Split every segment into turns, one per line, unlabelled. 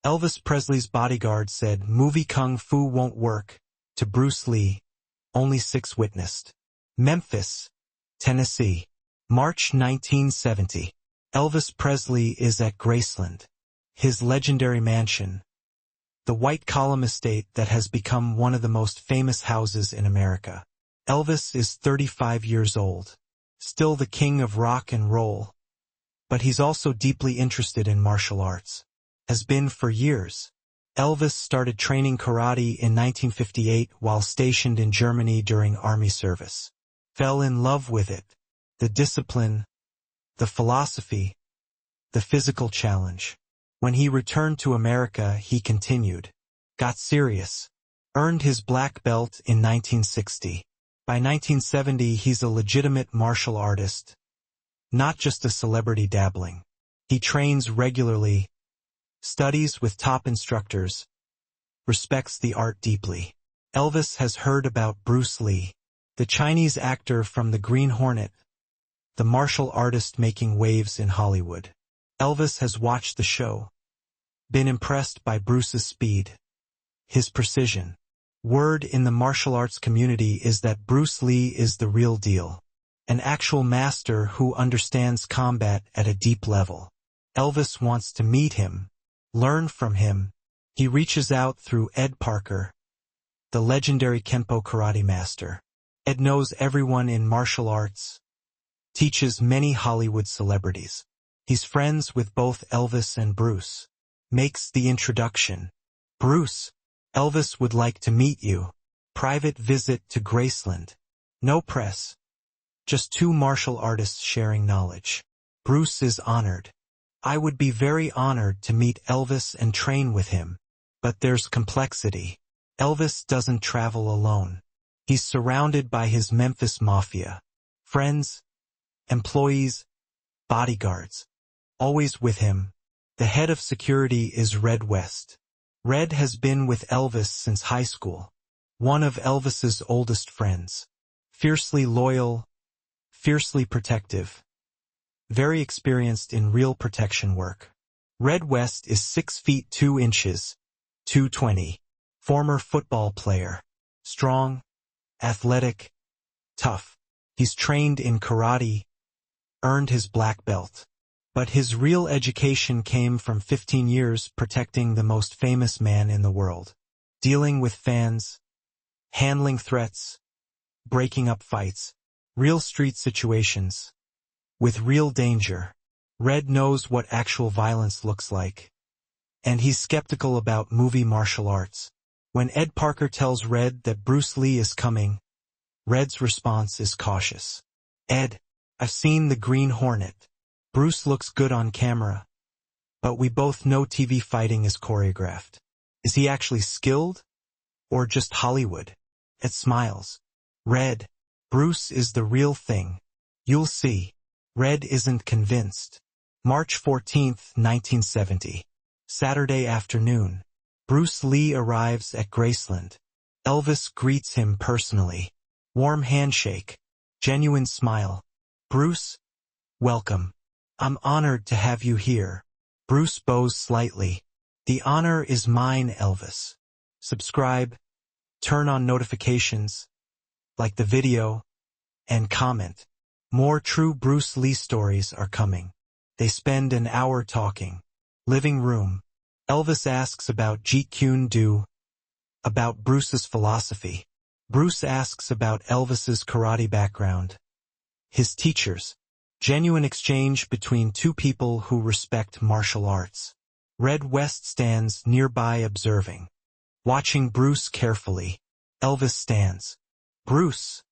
Elvis Presley's bodyguard said movie Kung Fu won't work to Bruce Lee. Only 6 witnessed. Memphis, Tennessee. March 1970. Elvis Presley is at Graceland, his legendary mansion, the white column estate that has become one of the most famous houses in America. Elvis is 35 years old, still the king of rock and roll, but he's also deeply interested in martial arts. Has been for years. Elvis started training karate in 1958 while stationed in Germany during Army service. Fell in love with it, the discipline, the philosophy, the physical challenge. When he returned to America, he continued, got serious, earned his black belt in 1960. By 1970, he's a legitimate martial artist, not just a celebrity dabbling. He trains regularly, studies with top instructors, respects the art deeply. Elvis has heard about Bruce Lee, the Chinese actor from The Green Hornet, the martial artist making waves in Hollywood. Elvis has watched the show, been impressed by Bruce's speed, his precision. Word in the martial arts community is that Bruce Lee is the real deal, an actual master who understands combat at a deep level. Elvis wants to meet him, learn from him. He reaches out through Ed Parker, the legendary Kempo karate master. Ed knows everyone in martial arts, teaches many Hollywood celebrities. He's friends with both Elvis and Bruce. Makes the introduction. Bruce, Elvis would like to meet you. Private visit to Graceland. No press. Just 2 martial artists sharing knowledge. Bruce is honored. I would be very honored to meet Elvis and train with him. But there's complexity. Elvis doesn't travel alone. He's surrounded by his Memphis mafia. Friends, employees, bodyguards. Always with him. The head of security is Red West. Red has been with Elvis since high school. One of Elvis's oldest friends. Fiercely loyal, fiercely protective. Very experienced in real protection work. Red West is 6 feet 2 inches, 220. Former football player. Strong, athletic, tough. He's trained in karate, earned his black belt. But his real education came from 15 years protecting the most famous man in the world. Dealing with fans, handling threats, breaking up fights, real street situations, with real danger. Red knows what actual violence looks like. And he's skeptical about movie martial arts. When Ed Parker tells Red that Bruce Lee is coming, Red's response is cautious. Ed, I've seen The Green Hornet. Bruce looks good on camera, but we both know TV fighting is choreographed. Is he actually skilled, or just Hollywood? Ed smiles. Red, Bruce is the real thing. You'll see. Red isn't convinced. March 14, 1970. Saturday afternoon. Bruce Lee arrives at Graceland. Elvis greets him personally. Warm handshake. Genuine smile. Bruce, welcome. I'm honored to have you here. Bruce bows slightly. The honor is mine, Elvis. Subscribe, turn on notifications, like the video, and comment. More true Bruce Lee stories are coming. They spend an hour talking. Living room. Elvis asks about Jeet Kune Do, about Bruce's philosophy. Bruce asks about Elvis's karate background. His teachers. Genuine exchange between 2 people who respect martial arts. Red West stands nearby observing. Watching Bruce carefully. Elvis stands. Bruce,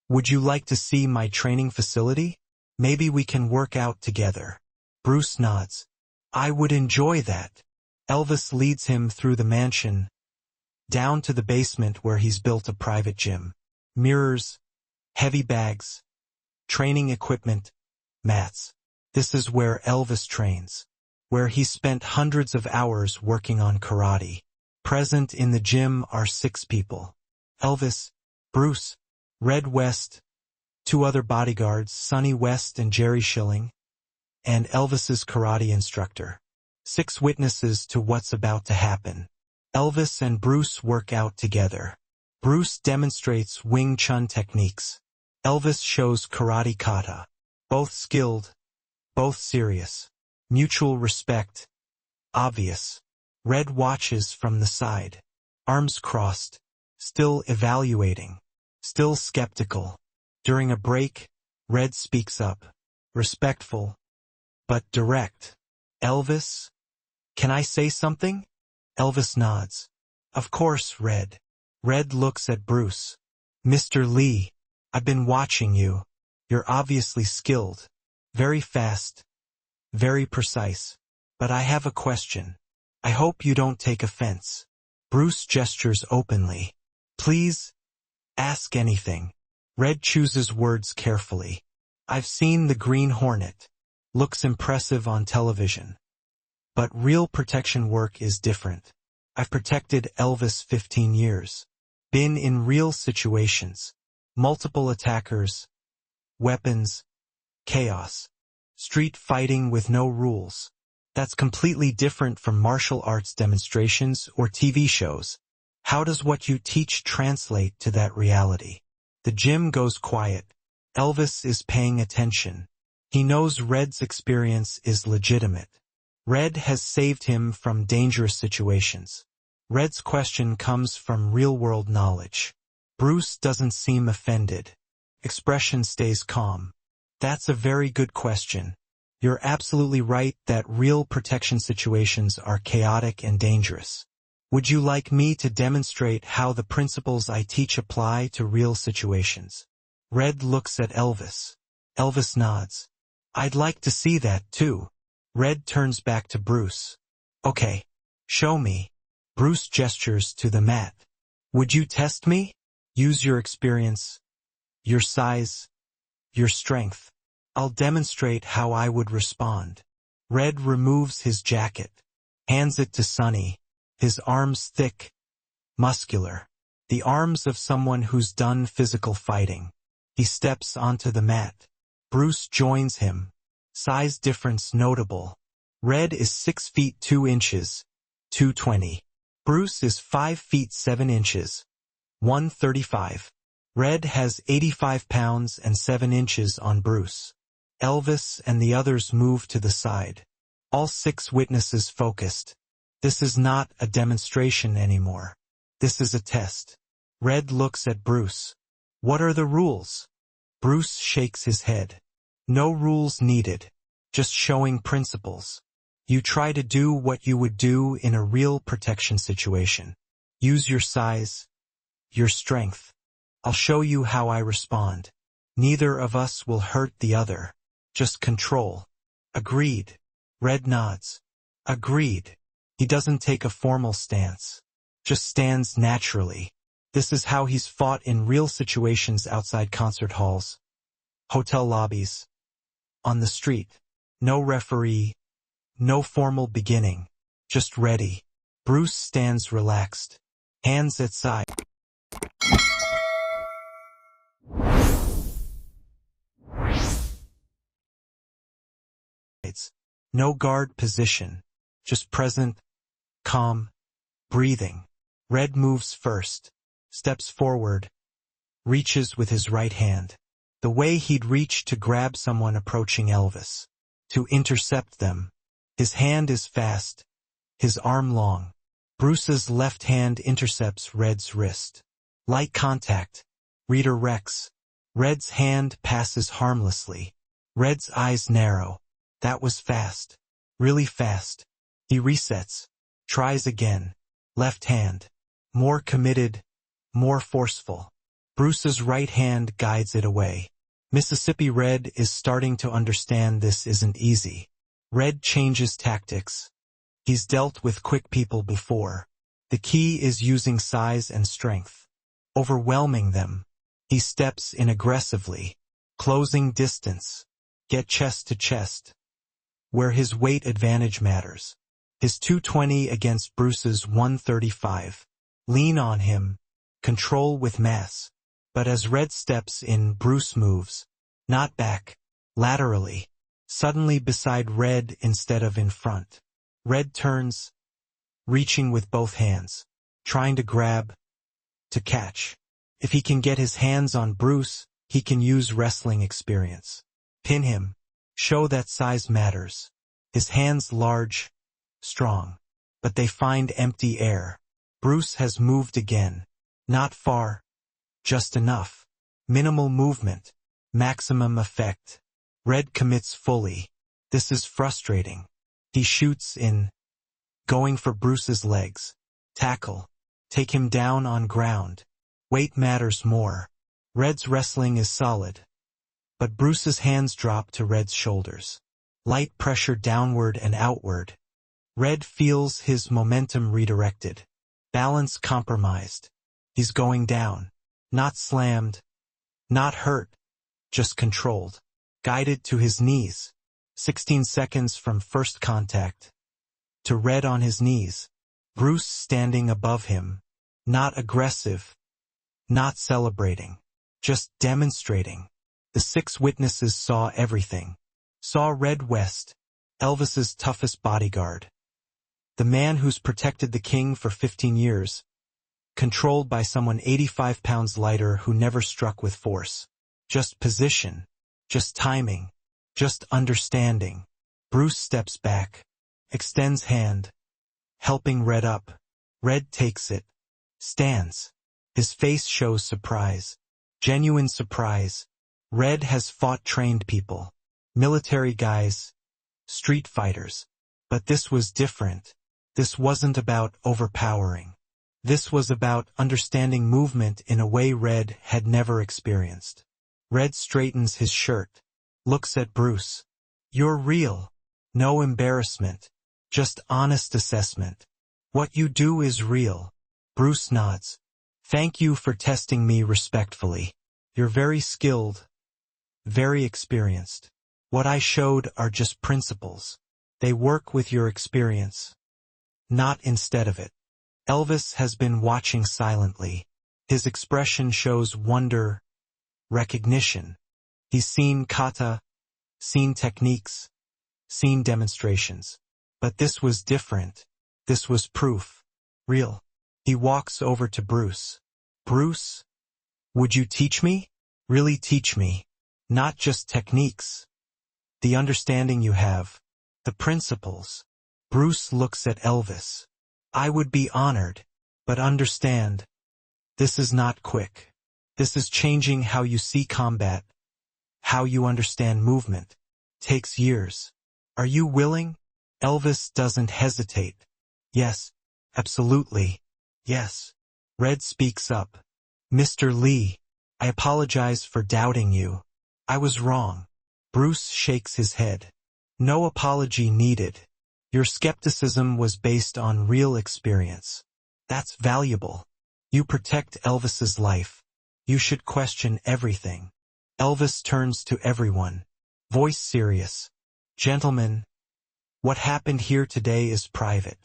would you like to see my training facility? Maybe we can work out together. Bruce nods. I would enjoy that. Elvis leads him through the mansion, down to the basement where he's built a private gym. Mirrors, heavy bags, training equipment, mats. This is where Elvis trains, where he spent hundreds of hours working on karate. Present in the gym are 6 people. Elvis, Bruce, Red West, 2 other bodyguards, Sonny West and Jerry Schilling, and Elvis's karate instructor. 6 witnesses to what's about to happen. Elvis and Bruce work out together. Bruce demonstrates Wing Chun techniques. Elvis shows karate kata. Both skilled, both serious. Mutual respect. Obvious. Red watches from the side. Arms crossed. Still evaluating. Still skeptical. During a break, Red speaks up. Respectful, but direct. Elvis? Can I say something? Elvis nods. Of course, Red. Red looks at Bruce. Mr. Lee, I've been watching you. You're obviously skilled. Very fast. Very precise. But I have a question. I hope you don't take offense. Bruce gestures openly. Please, ask anything. Red chooses words carefully. I've seen the Green Hornet. Looks impressive on television. But real protection work is different. I've protected Elvis 15 years. Been in real situations. Multiple attackers. Weapons. Chaos. Street fighting with no rules. That's completely different from martial arts demonstrations or TV shows. How does what you teach translate to that reality? The gym goes quiet. Elvis is paying attention. He knows Red's experience is legitimate. Red has saved him from dangerous situations. Red's question comes from real-world knowledge. Bruce doesn't seem offended. Expression stays calm. That's a very good question. You're absolutely right that real protection situations are chaotic and dangerous. Would you like me to demonstrate how the principles I teach apply to real situations? Red looks at Elvis. Elvis nods. I'd like to see that too. Red turns back to Bruce. Okay, show me. Bruce gestures to the mat. Would you test me? Use your experience, your size, your strength. I'll demonstrate how I would respond. Red removes his jacket, hands it to Sonny, his arms thick, muscular. The arms of someone who's done physical fighting. He steps onto the mat. Bruce joins him. Size difference notable. Red is 6 feet 2 inches, 220. Bruce is 5 feet 7 inches, 135. Red has 85 pounds and 7 inches on Bruce. Elvis and the others move to the side. All 6 witnesses focused. This is not a demonstration anymore. This is a test. Red looks at Bruce. What are the rules? Bruce shakes his head. No rules needed. Just showing principles. You try to do what you would do in a real protection situation. Use your size, your strength. I'll show you how I respond. Neither of us will hurt the other. Just control. Agreed. Red nods. Agreed. He doesn't take a formal stance. Just stands naturally. This is how he's fought in real situations outside concert halls, hotel lobbies, on the street. No referee, no formal beginning. Just ready. Bruce stands relaxed. Hands at side. No guard position. Just present, calm, breathing. Red moves first. Steps forward. Reaches with his right hand. The way he'd reach to grab someone approaching Elvis. To intercept them. His hand is fast. His arm long. Bruce's left hand intercepts Red's wrist. Light contact. Redirects. Red's hand passes harmlessly. Red's eyes narrow. That was fast. Really fast. He resets. Tries again. Left hand. More committed. More forceful. Bruce's right hand guides it away. Mississippi Red is starting to understand this isn't easy. Red changes tactics. He's dealt with quick people before. The key is using size and strength. Overwhelming them. He steps in aggressively. Closing distance. Get chest to chest. Where his weight advantage matters. His 220 against Bruce's 135. Lean on him. Control with mass. But as Red steps in, Bruce moves. Not back. Laterally. Suddenly beside Red instead of in front. Red turns, reaching with both hands, trying to grab, to catch. If he can get his hands on Bruce, he can use wrestling experience. Pin him. Show that size matters. His hands large, strong. But they find empty air. Bruce has moved again. Not far. Just enough. Minimal movement. Maximum effect. Red commits fully. This is frustrating. He shoots in. Going for Bruce's legs. Tackle. Take him down on ground. Weight matters more. Red's wrestling is solid. But Bruce's hands drop to Red's shoulders. Light pressure downward and outward. Red feels his momentum redirected. Balance compromised. He's going down. Not slammed. Not hurt. Just controlled. Guided to his knees. 16 seconds from first contact. To Red on his knees. Bruce standing above him. Not aggressive. Not celebrating. Just demonstrating. The 6 witnesses saw everything. Saw Red West, Elvis's toughest bodyguard. The man who's protected the king for 15 years. Controlled by someone 85 pounds lighter who never struck with force. Just position. Just timing. Just understanding. Bruce steps back. Extends hand. Helping Red up. Red takes it. Stands. His face shows surprise. Genuine surprise. Red has fought trained people. Military guys. Street fighters. But this was different. This wasn't about overpowering. This was about understanding movement in a way Red had never experienced. Red straightens his shirt. Looks at Bruce. You're real. No embarrassment. Just honest assessment. What you do is real. Bruce nods. Thank you for testing me respectfully. You're very skilled. Very experienced. What I showed are just principles. They work with your experience. Not instead of it. Elvis has been watching silently. His expression shows wonder, recognition. He's seen kata, seen techniques, seen demonstrations. But this was different. This was proof. Real. He walks over to Bruce. Bruce, would you teach me? Really teach me. Not just techniques. The understanding you have. The principles. Bruce looks at Elvis. I would be honored. But understand. This is not quick. This is changing how you see combat. How you understand movement. Takes years. Are you willing? Elvis doesn't hesitate. Yes. Absolutely. Yes. Red speaks up. Mr. Lee, I apologize for doubting you. I was wrong. Bruce shakes his head. No apology needed. Your skepticism was based on real experience. That's valuable. You protect Elvis's life. You should question everything. Elvis turns to everyone. Voice serious. Gentlemen, what happened here today is private.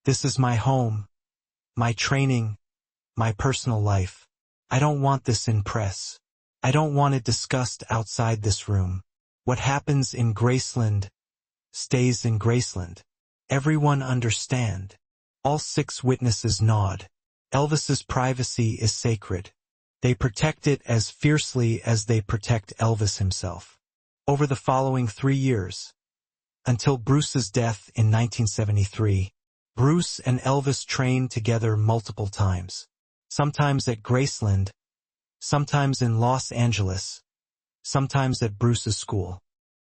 This is my home. My training. My personal life. I don't want this in press. I don't want it discussed outside this room. What happens in Graceland stays in Graceland. Everyone understand. All 6 witnesses nod. Elvis's privacy is sacred. They protect it as fiercely as they protect Elvis himself. Over the following 3 years, until Bruce's death in 1973, Bruce and Elvis trained together multiple times. Sometimes at Graceland, sometimes in Los Angeles, sometimes at Bruce's school.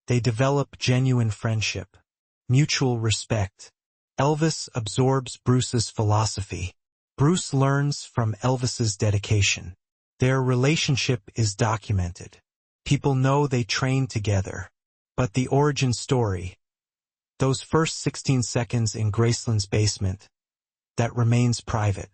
They develop genuine friendship. Mutual respect. Elvis absorbs Bruce's philosophy. Bruce learns from Elvis's dedication. Their relationship is documented. People know they trained together. But the origin story, those first 16 seconds in Graceland's basement, that remains private.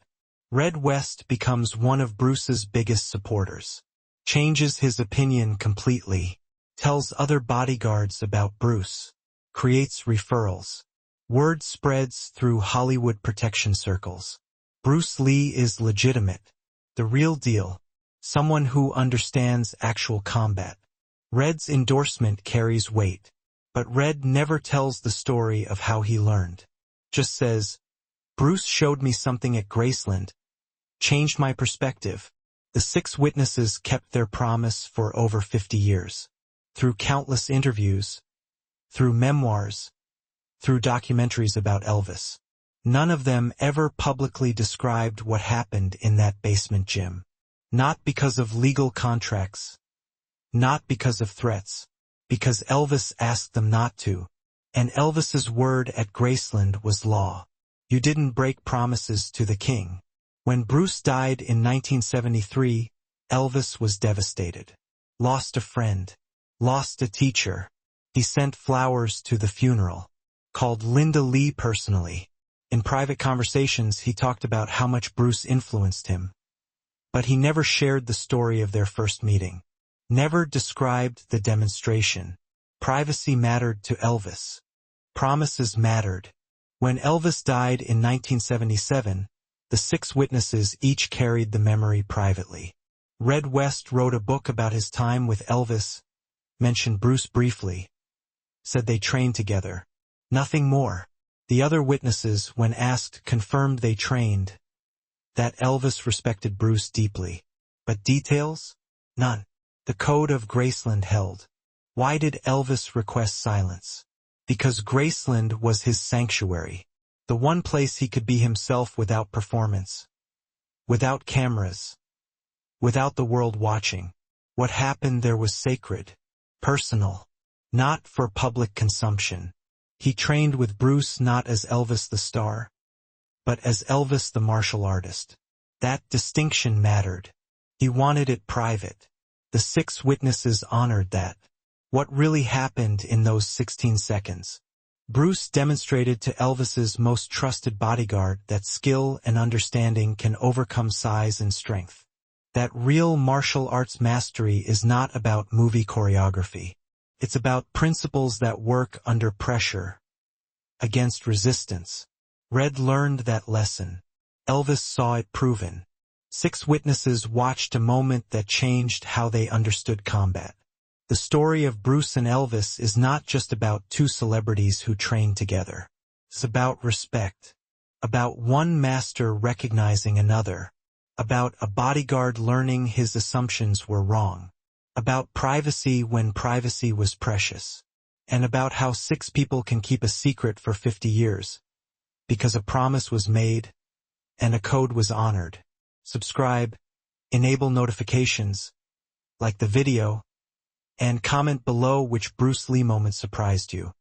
Red West becomes one of Bruce's biggest supporters. Changes his opinion completely. Tells other bodyguards about Bruce. Creates referrals. Word spreads through Hollywood protection circles. Bruce Lee is legitimate. The real deal. Someone who understands actual combat. Red's endorsement carries weight. But Red never tells the story of how he learned. just says, Bruce showed me something at Graceland, changed my perspective. The 6 witnesses kept their promise for over 50 years. Through countless interviews, through memoirs, through documentaries about Elvis. None of them ever publicly described what happened in that basement gym. Not because of legal contracts, not because of threats, because Elvis asked them not to. And Elvis's word at Graceland was law. You didn't break promises to the king. When Bruce died in 1973, Elvis was devastated. Lost a friend. Lost a teacher. He sent flowers to the funeral. Called Linda Lee personally. In private conversations, he talked about how much Bruce influenced him. But he never shared the story of their first meeting. Never described the demonstration. Privacy mattered to Elvis. Promises mattered. When Elvis died in 1977, the 6 witnesses each carried the memory privately. Red West wrote a book about his time with Elvis, mentioned Bruce briefly, said they trained together. Nothing more. The other witnesses, when asked, confirmed they trained, that Elvis respected Bruce deeply. But details? None. The code of Graceland held. Why did Elvis request silence? Because Graceland was his sanctuary. The one place he could be himself without performance. Without cameras. Without the world watching. What happened there was sacred. Personal. Not for public consumption. He trained with Bruce not as Elvis the star, but as Elvis the martial artist. That distinction mattered. He wanted it private. The 6 witnesses honored that. What really happened in those 16 seconds? Bruce demonstrated to Elvis's most trusted bodyguard that skill and understanding can overcome size and strength. That real martial arts mastery is not about movie choreography. It's about principles that work under pressure, against resistance. Red learned that lesson. Elvis saw it proven. 6 witnesses watched a moment that changed how they understood combat. The story of Bruce and Elvis is not just about 2 celebrities who trained together. It's about respect. About one master recognizing another. About a bodyguard learning his assumptions were wrong. About privacy when privacy was precious. And about how 6 people can keep a secret for 50 years. Because a promise was made, and a code was honored. Subscribe, enable notifications, like the video, and comment below which Bruce Lee moment surprised you.